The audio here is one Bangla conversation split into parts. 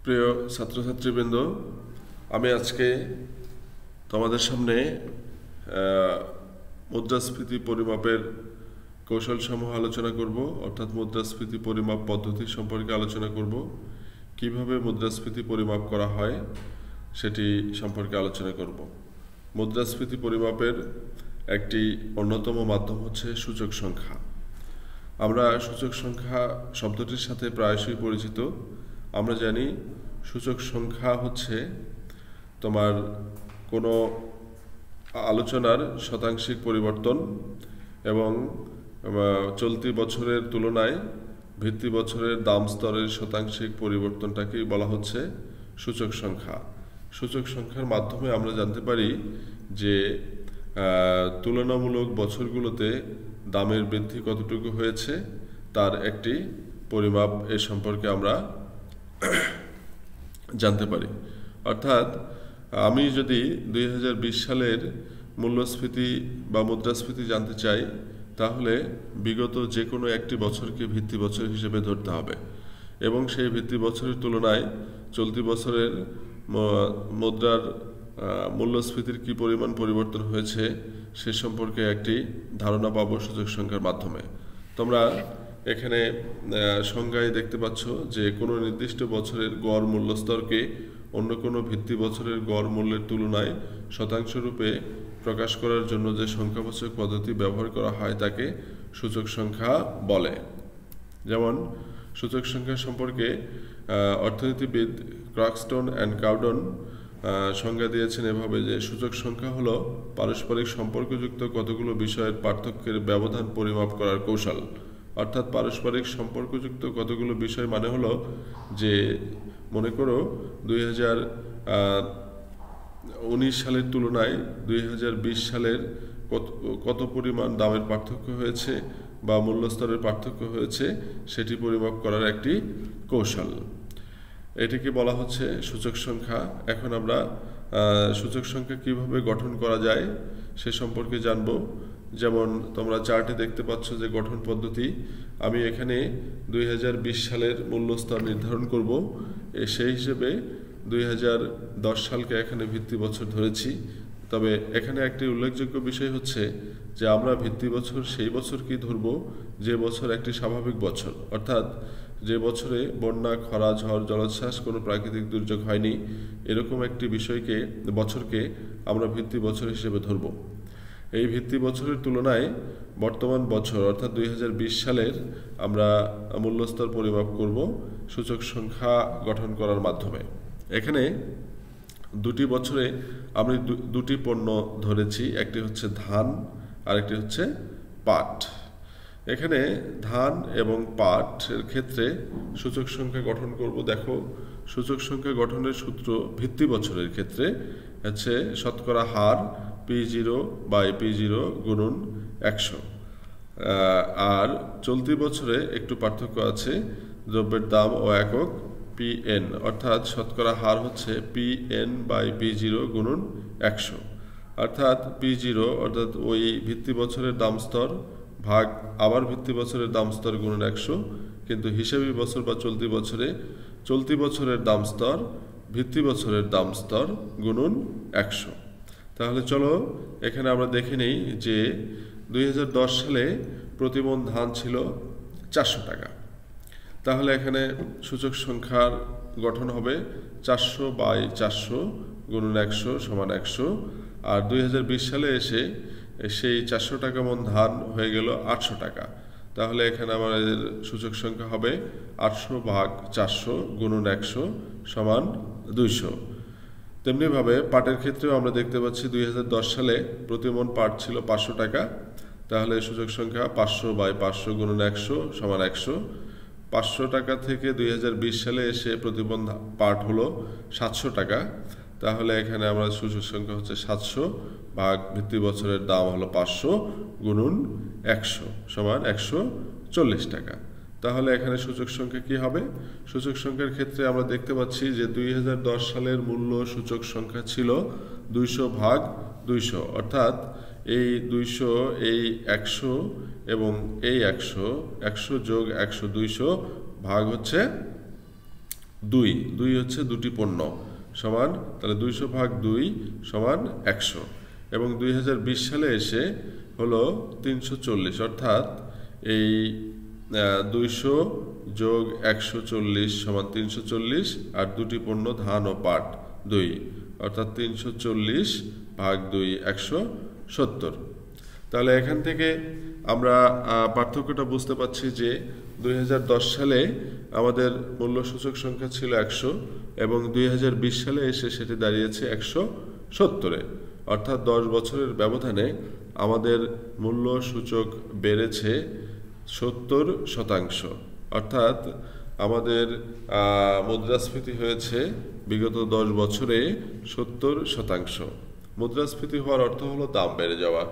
প্রিয় ছাত্রছাত্রীবৃন্দ, আমি আজকে তোমাদের সামনে মুদ্রাস্ফীতি পরিমাপের কৌশলসমূহ আলোচনা করব, অর্থাৎ মুদ্রাস্ফীতি পরিমাপ পদ্ধতি সম্পর্কে আলোচনা করব। কিভাবে মুদ্রাস্ফীতি পরিমাপ করা হয় সেটি সম্পর্কে আলোচনা করব। মুদ্রাস্ফীতি পরিমাপের একটি অন্যতম মাধ্যম হচ্ছে সূচক সংখ্যা। আমরা সূচক সংখ্যা শব্দটির সাথে প্রায়শই পরিচিত। আমরা জানি সূচক সংখ্যা হচ্ছে তোমার কোনো আলোচনার শতাংশিক পরিবর্তন এবং চলতি বছরের তুলনায় ভিত্তি বছরের দাম স্তরের শতাংশিক পরিবর্তনটাকেই বলা হচ্ছে সূচক সংখ্যা। সূচক সংখ্যার মাধ্যমে আমরা জানতে পারি যে তুলনামূলক বছরগুলোতে দামের বৃদ্ধি কতটুকু হয়েছে তার একটি পরিমাপ এ সম্পর্কে আমরা জানতে পারি। অর্থাৎ আমি যদি 2020 সালের মূল্যস্ফীতি বা মুদ্রাস্ফীতি জানতে চাই, তাহলে বিগত যে কোনো একটি বছরকে ভিত্তি বছর হিসেবে ধরতে হবে এবং সেই ভিত্তি বছরের তুলনায় চলতি বছরের মুদ্রার মূল্যস্ফীতির কি পরিমাণ পরিবর্তন হয়েছে সে সম্পর্কে একটি ধারণা পাবো সূচক সংখ্যার মাধ্যমে। তোমরা এখানে সংজ্ঞায় দেখতে পাচ্ছ যে কোনো নির্দিষ্ট বছরের গড় মূল্যস্তরকে অন্য কোনো ভিত্তি বছরের গড় মূল্যের তুলনায় শতাংশ রূপে প্রকাশ করার জন্য যে সংখ্যাবাচক পদ্ধতি ব্যবহার করা হয় তাকে সূচক সংখ্যা বলে। যেমন সূচক সংখ্যা সম্পর্কে অর্থনীতিবিদ ক্রাকস্টোন অ্যান্ড কাউডন সংজ্ঞা দিয়েছেন এভাবে যে সূচক সংখ্যা হলো পারস্পরিক সম্পর্কযুক্ত কতগুলো বিষয়ের পার্থক্যের ব্যবধান পরিমাপ করার কৌশল। অর্থাৎ পারস্পরিক সম্পর্কযুক্ত কতগুলো বিষয় মানে হলো যে মনে করো 2019 সালের তুলনায় 2020 সালের কত পরিমাণ দামের পার্থক্য হয়েছে বা মূল্যস্তরের পার্থক্য হয়েছে সেটি পরিমাপ করার একটি কৌশল। এটিকে বলা হচ্ছে সূচক সংখ্যা। এখন আমরা সূচক সংখ্যা কিভাবে গঠন করা যায় সে সম্পর্কে জানব। যেমন তোমরা চার্টে দেখতে পাচ্ছ যে গঠন পদ্ধতি। আমি এখানে 2020 সালের মূল্যস্তর নির্ধারণ করব, সেই হিসেবে 2010 সালকে এখানে ভিত্তি বছর ধরেছি। তবে এখানে একটি উল্লেখযোগ্য বিষয় হচ্ছে যে আমরা ভিত্তি বছর সেই বছরকেই ধরব যে বছর একটি স্বাভাবিক বছর, অর্থাৎ যে বছরে বন্যা, খরা, ঝড়, জলোচ্ছ্বাস কোনো প্রাকৃতিক দুর্যোগ হয়নি, এরকম একটি বছরকে আমরা ভিত্তি বছর হিসেবে ধরব। এই ভিত্তি বছরের তুলনায় বর্তমান বছর অর্থাৎ 2020 সালের আমরা মূল্যস্তর পরিমাপ করব সূচক সংখ্যা গঠন করার মাধ্যমে। এখানে দুটি বছরে আমি দুটি পণ্য ধরেছি, একটি হচ্ছে ধান আর একটি হচ্ছে পাট। এখানে ধান এবং পাটের ক্ষেত্রে সূচক সংখ্যা গঠন করব। দেখো, সূচক সংখ্যা গঠনের সূত্র ভিত্তি বছরের ক্ষেত্রে হচ্ছে শতকরা হার P0/P0 গুণন 100। আর চলতি বছরে একটু পার্থক্য আছে, দ্রব্যের দাম ও একক PN, অর্থাৎ শতকরা হার হচ্ছে PN/P0 গুণন 100। অর্থাৎ P0 অর্থাৎ ওই ভিত্তি বছরের দাম স্তর ভাগ আবার ভিত্তি বছরের দাম স্তর গুণন 100, কিন্তু হিসাবি বছর বা চলতি বছরের দাম স্তর ভিত্তি বছরের দাম স্তর গুণন 100। তাহলে চলো এখানে আমরা দেখে নেই যে 2010 সালে প্রতি মণ ধান ছিল 400 টাকা। তাহলে এখানে সূচক সংখ্যার গঠন হবে 400/400 গুণন 100 সমান 100। আর 2020 সালে এসে সেই 400 টাকা মণ ধান হয়ে গেল 800 টাকা। তাহলে এখানে আমাদের সূচক সংখ্যা হবে 800/400 গুণন 100 সমান 200। তেমনিভাবে পাটের ক্ষেত্রেও আমরা দেখতে পাচ্ছি 2010 সালে প্রতি মণ পাট ছিল 500 টাকা। তাহলে সূচক সংখ্যা 500/500 গুণন 100 সমান 100। 500 টাকা থেকে 2020 সালে এসে প্রতি মণ পাট হলো 700 টাকা। তাহলে এখানে আমরা সূচক সংখ্যা হচ্ছে 700 ভাগ ভিত্তি বছরের দাম হলো 500 গুণন 100 সমান 140 টাকা। তাহলে এখানে সূচক সংখ্যা কি হবে? সূচক সংখ্যার ক্ষেত্রে আমরা দেখতে পাচ্ছি যে 2010 সালের মূল্য সূচক সংখ্যা ছিল 200/200, অর্থাৎ এই 200, এই 100 এবং এই 100 যোগ 100 200 ভাগ হচ্ছে 2 হচ্ছে দুটি পণ্য সমান, তাহলে 200 ভাগ 2 সমান 100, এবং 2020 সালে এসে হলো 340, অর্থাৎ এই 200 যোগ 140 সমান 340, আর দুটি পণ্য ধান ও পাট 2, অর্থাৎ 340 ভাগ 2 170। তাহলে এখান থেকে আমরা পার্থক্যটা বুঝতে পারছি যে 2010 সালে আমাদের মূল্য সূচক সংখ্যা ছিল 100 এবং 2020 সালে এসে সেটি দাঁড়িয়েছে 170-এ, অর্থাৎ 10 বছরের ব্যবধানে আমাদের মূল্য সূচক বেড়েছে 70%, অর্থাৎ আমাদের মুদ্রাস্ফীতি হয়েছে বিগত 10 বছরে 70%। মুদ্রাস্ফীতি হওয়ার অর্থ হলো দাম বেড়ে যাওয়া,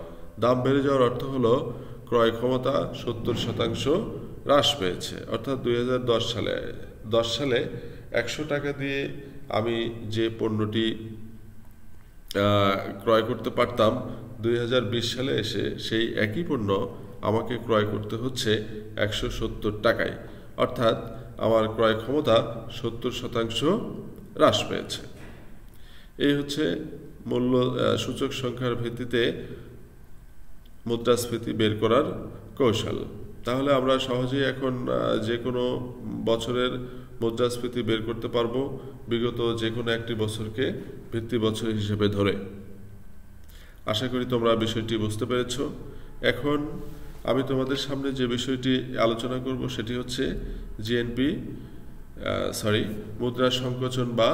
দাম বেড়ে যাওয়ার অর্থ হলো ক্রয় ক্ষমতা 70% হ্রাস পেয়েছে, অর্থাৎ 2010 সালে 100 টাকা দিয়ে আমি যে পণ্যটি ক্রয় করতে পারতাম, 2020 সালে এসে সেই একই পণ্য আমাকে ক্রয় করতে হচ্ছে 170 টাকায়, অর্থাৎ আমার ক্রয় ক্ষমতা 70% হ্রাস পেয়েছে। এই হচ্ছে মূল্য সূচক সংখ্যার ভিত্তিতে মুদ্রাস্ফীতি বের করার কৌশল। তাহলে আমরা সহজেই এখন যে কোনো বছরের মুদ্রাস্ফীতি বের করতে পারবো বিগত যে কোনো একটি বছরকে ভিত্তি বছর হিসেবে ধরে। আশা করি তোমরা বিষয়টি বুঝতে পেরেছ। এখন আমি তোমাদের সামনে যে বিষয়টি আলোচনা করব সেটি হচ্ছে মুদ্রা সংকোচন বা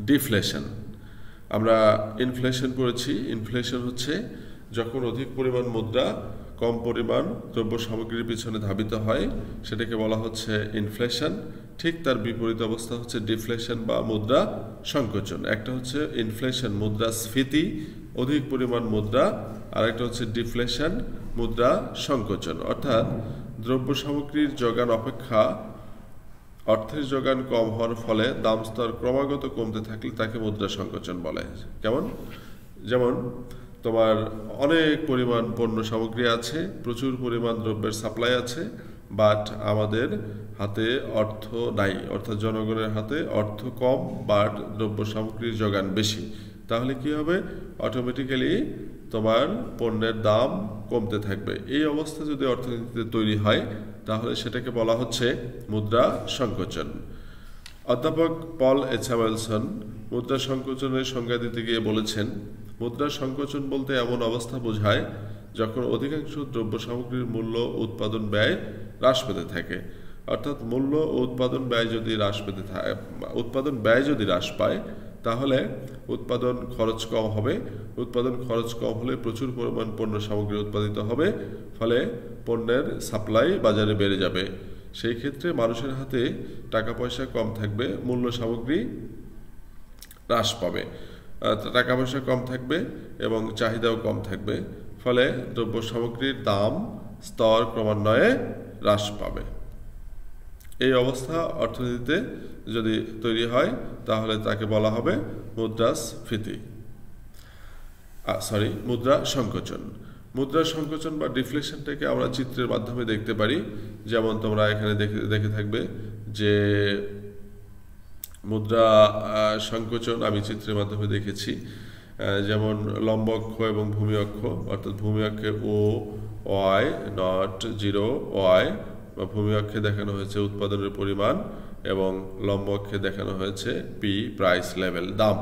ডিফ্লেশন। আমরা ইনফ্লেশন পড়েছি। ইনফ্লেশন হচ্ছে যখন অধিক পরিমাণ মুদ্রা কম পরিমাণ দ্রব্য সামগ্রীর পিছনে ধাবিত হয়, সেটাকে বলা হচ্ছে ইনফ্লেশন। ঠিক তার বিপরীত অবস্থা হচ্ছে ডিফ্লেশন বা মুদ্রা সংকোচন। একটা হচ্ছে ইনফ্লেশন, মুদ্রাস্ফীতি, অধিক পরিমাণ মুদ্রা, আর একটা হচ্ছে ডিফ্লেশন, মুদ্রা সংকোচন। অর্থাৎ দ্রব্য সামগ্রীর যোগান অপেক্ষা অর্থের যোগান কম হওয়ার ফলে দাম স্তর ক্রমাগত কমতে থাকলে তাকে মুদ্রা সংকোচন বলে। যেমন তোমার অনেক পরিমাণ পণ্য সামগ্রী আছে, প্রচুর পরিমাণ দ্রব্যের সাপ্লাই আছে, বাট আমাদের হাতে অর্থ নাই, অর্থাৎ জনগণের হাতে অর্থ কম, বাট দ্রব্য সামগ্রীর যোগান বেশি। তাহলে কি হবে? অটোমেটিক্যালি তোমার পণ্যের দাম কমতে থাকবে। এই অবস্থা যদি অর্থনীতিতে তৈরি হয় তাহলে সেটাকে বলা হচ্ছে মুদ্রা সংকোচন। অধ্যাপক পল স্যামুয়েলসন মুদ্রা সংকোচনের সংজ্ঞা দিতে গিয়ে বলেছেন, মুদ্রা সংকোচন বলতে এমন অবস্থা বোঝায় যখন অধিকাংশ দ্রব্য সামগ্রীর মূল্য উৎপাদন ব্যয় হ্রাস পেতে থাকে। অর্থাৎ মূল্য ও উৎপাদন ব্যয় যদি হ্রাস পায় তাহলে উৎপাদন খরচ কম হবে। উৎপাদন খরচ কম হলে প্রচুর পরিমাণ পণ্য সামগ্রী উৎপাদিত হবে, ফলে পণ্যের সাপ্লাই বাজারে বেড়ে যাবে। সেই ক্ষেত্রে মানুষের হাতে টাকা পয়সা কম থাকবে, মূল্য সামগ্রী হ্রাস পাবে, টাকা পয়সা কম থাকবে এবং চাহিদাও কম থাকবে, ফলে দ্রব্য সামগ্রীর দাম স্তর ক্রমান্বয়ে হ্রাস পাবে। এই অবস্থা অর্থনীতিতে যদি তৈরি হয় তাহলে তাকে বলা হবে মুদ্রা সংকোচন। মুদ্রা সংকোচন বা ডিফ্লেশনটাকে আমরা চিত্রের মাধ্যমে দেখতে পারি। যেমন তোমরা এখানে দেখে থাকবে যে মুদ্রা সংকোচন আমি চিত্রের মাধ্যমে দেখেছি। যেমন লম্ব অক্ষ এবং ভূমি অক্ষ, অর্থাৎ ভূমি অক্ষে OY নট 0Y, বা ভূমি অক্ষে দেখানো হয়েছে উৎপাদনের পরিমাণ এবং লম্ব অক্ষে দেখানো হয়েছে P, প্রাইস লেভেল, দাম।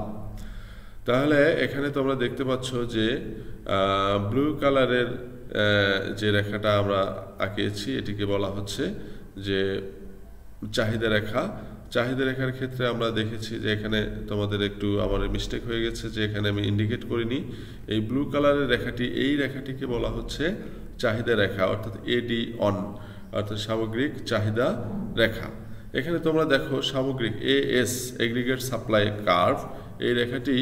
তাহলে এখানে তোমরা দেখতে পাচ্ছ যে ব্লু কালারের যে রেখাটা আমরা আঁকিয়েছি এটিকে বলা হচ্ছে যে চাহিদা রেখা। চাহিদা রেখার ক্ষেত্রে আমরা দেখেছি যে এখানে তোমাদের একটু আমার মিস্টেক হয়ে গেছে যে এখানে আমি ইন্ডিকেট করিনি। এই ব্লু কালারের রেখাটি, এই রেখাটিকে বলা হচ্ছে চাহিদা রেখা, অর্থাৎ AD অন, অর্থাৎ সামগ্রিক চাহিদা রেখা। এখানে তোমরা দেখো সামগ্রিক AS, এগ্রিগেট সাপ্লাই কার্ভ, এই রেখাটি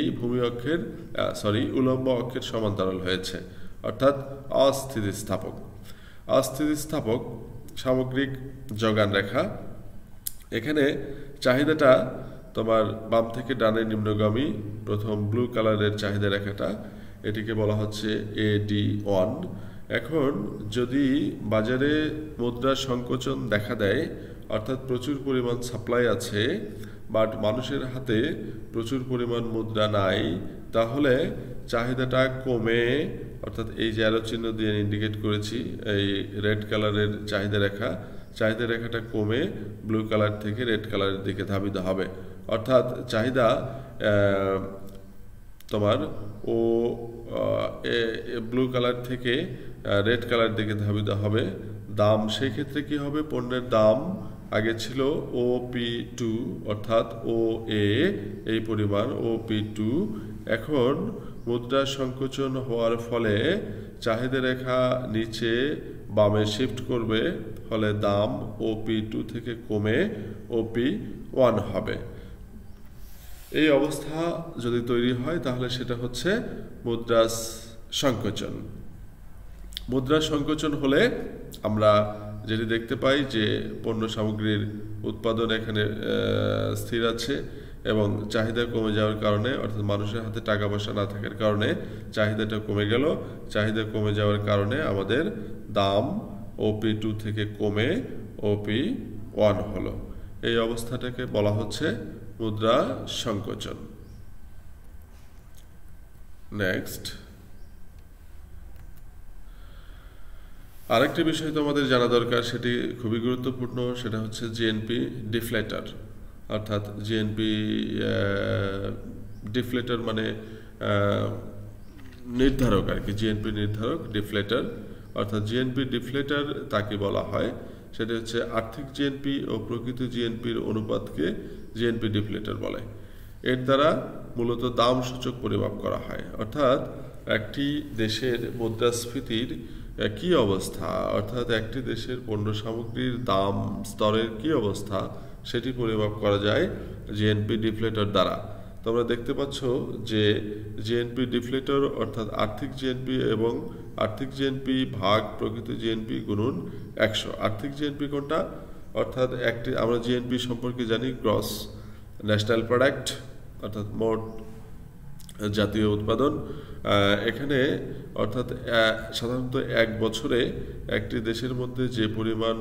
উলম্ব অক্ষের সমান্তরাল হয়েছে, অর্থাৎ অস্থিতিস্থাপক সামগ্রিক যোগান রেখা। এখানে চাহিদাটা তোমার বাম থেকে ডানে নিম্নগামী, প্রথম ব্লু কালারের চাহিদা রেখাটা, এটিকে বলা হচ্ছে AD1। এখন যদি বাজারে মুদ্রা সংকোচন দেখা দেয়, অর্থাৎ প্রচুর পরিমাণ সাপ্লাই আছে বাট মানুষের হাতে প্রচুর পরিমাণ মুদ্রা নাই, তাহলে চাহিদাটা কমে, অর্থাৎ এই যে অ্যারো চিহ্ন দিয়ে ইন্ডিকেট করেছি এই রেড কালারের চাহিদা রেখাটা কমে ব্লু কালার থেকে রেড কালারের দিকে ধাবিত হবে। অর্থাৎ চাহিদা তোমার ব্লু কালার থেকে রেড কালার দিকে ধাবিত হবে। দাম সেই ক্ষেত্রে কি হবে, পণ্যের দাম আগে ছিল OP2 অর্থাৎ OA এই পরিমাণ OP2, এখন মুদ্রা সংকোচন হওয়ার ফলে চাহিদা রেখা নিচে বামে শিফট করবে, ফলে দাম OP2 থেকে কমে OP1 হবে। এই অবস্থা যদি তৈরি হয় তাহলে সেটা হচ্ছে মুদ্রা সংকোচন। মুদ্রা সংকোচন হলে আমরা যেটি দেখতে পাই যে পণ্য সামগ্রীর উৎপাদন এখানে স্থির আছে এবং চাহিদা কমে যাওয়ার কারণে, অর্থাৎ মানুষের হাতে টাকা পয়সা না থাকার কারণে চাহিদাটা কমে গেল। চাহিদা কমে যাওয়ার কারণে আমাদের দাম OP2 থেকে কমে OP1 হলো। এই অবস্থাটাকে বলা হচ্ছে মুদ্রা সংকোচন। নেক্সট, আরেকটি বিষয় তোমাদের জানা দরকার, সেটি খুবই গুরুত্বপূর্ণ, সেটা হচ্ছে জিএনপি ডিফ্লেটার। অর্থাৎ জিএনপি ডিফ্লেটার মানে নির্ধারক আর কি, জিএনপি নির্ধারক ডিফ্লেটার। অর্থাৎ জিএনপি ডিফ্লেটার তাকে বলা হয়, সেটা হচ্ছে আর্থিক জিএনপি ও প্রকৃত জিএনপির অনুপাতকে জিএনপি ডিফ্লেটার বলে। এর দ্বারা মূলত দাম সূচক পরিমাপ করা হয়। অর্থাৎ একটি দেশের মুদ্রাস্ফীতির কি অবস্থা, অর্থাৎ একটি দেশের পণ্য সামগ্রীর দাম স্তরের কি অবস্থা সেটি পরিমাপ করা যায় জিএনপি ডিফ্লেটর দ্বারা। তোমরা দেখতে পাচ্ছ যে জিএনপি ডিফ্লেটর অর্থাৎ আর্থিক জিএনপি এবং আর্থিক জিএনপি ভাগ প্রকৃত জিএনপি গুণন 100। আর্থিক জিএনপি কোনটা, অর্থাৎ একটি আমরা জিএনপি সম্পর্কে জানি গ্রস ন্যাশনাল প্রোডাক্ট, অর্থাৎ মোট জাতীয় উৎপাদন। এখানে অর্থাৎ সাধারণত এক বছরে একটি দেশের মধ্যে যে পরিমাণ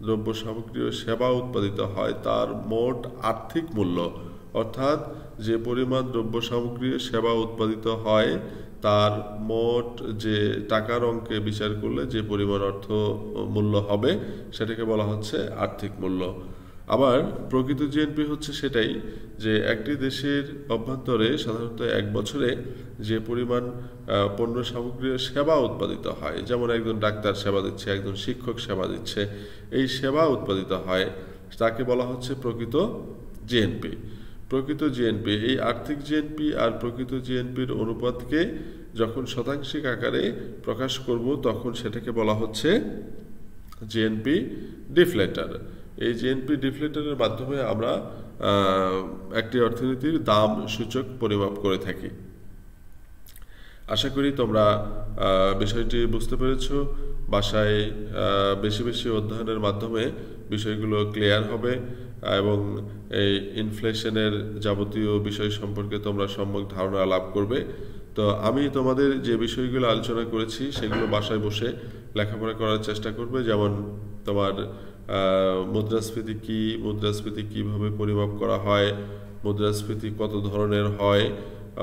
দ্রব্য সামগ্রী ও সেবা উৎপাদিত হয় তার মোট আর্থিক মূল্য, অর্থাৎ যে পরিমাণ দ্রব্য সামগ্রী সেবা উৎপাদিত হয় তার মোট যে টাকার অঙ্কে বিচার করলে যে পরিমাণ অর্থ মূল্য হবে সেটাকে বলা হচ্ছে আর্থিক মূল্য। আবার প্রকৃত জিএনপি হচ্ছে সেটাই যে একটি দেশের অভ্যন্তরে সাধারণত এক বছরে যে পরিমাণ পণ্য সামগ্রী সেবা উৎপাদিত হয়, যেমন একজন ডাক্তার সেবা দিচ্ছে, একজন শিক্ষক সেবা দিচ্ছে, এই সেবা উৎপাদিত হয় তাকে বলা হচ্ছে প্রকৃত জিএনপি। প্রকৃত জিএনপি, এই আর্থিক জিএনপি আর প্রকৃত জিএনপির অনুপাতকে যখন শতাংশিক আকারে প্রকাশ করব তখন সেটাকে বলা হচ্ছে জিএনপি ডিফ্লেটার। এই জিএনপি ডিফ্লেটারের মাধ্যমে আমরা একটি অর্থনীতির দাম সূচক পরিমাপ করে থাকি। আশা করি তোমরা বিষয়টি বুঝতে পেরেছ। বাসায় বেশি বেশি অধ্যয়নের মাধ্যমে বিষয়গুলো ক্লিয়ার হবে এবং এই ইনফ্লেশনের যাবতীয় বিষয় সম্পর্কে তোমরা সম্যক ধারণা লাভ করবে। তো আমি তোমাদের যে বিষয়গুলো আলোচনা করেছি সেগুলো বাসায় বসে লেখাপড়া করার চেষ্টা করবে। যেমন তোমার মুদ্রাস্ফীতি কি, মুদ্রাস্ফীতি কিভাবে পরিমাপ করা হয়, মুদ্রাস্ফীতি কত ধরনের হয়,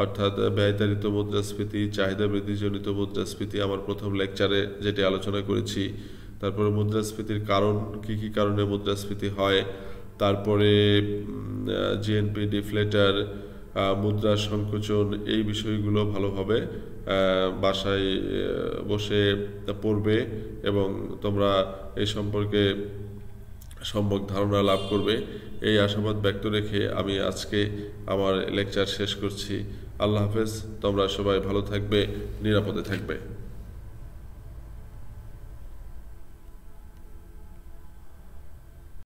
অর্থাৎ ব্যয়তাড়িত মুদ্রাস্ফীতি, চাহিদা বৃদ্ধিজনিত মুদ্রাস্ফীতি আমার প্রথম লেকচারে যেটি আলোচনা করেছি। তারপরে মুদ্রাস্ফীতির কারণ, কি কি কারণে মুদ্রাস্ফীতি হয়, তারপরে জিএনপি ডিফ্লেটার, মুদ্রা সংকোচন, এই বিষয়গুলো ভালোভাবে বাসায় বসে পড়বে এবং তোমরা এই সম্পর্কে সম্যক ধারণা লাভ করবে, এই আশাবাদ ব্যক্ত রেখে আমি আজকে আমার লেকচার শেষ করছি। আল্লাহ হাফেজ। তোমরা সবাই ভালো থাকবে, নিরাপদে থাকবে।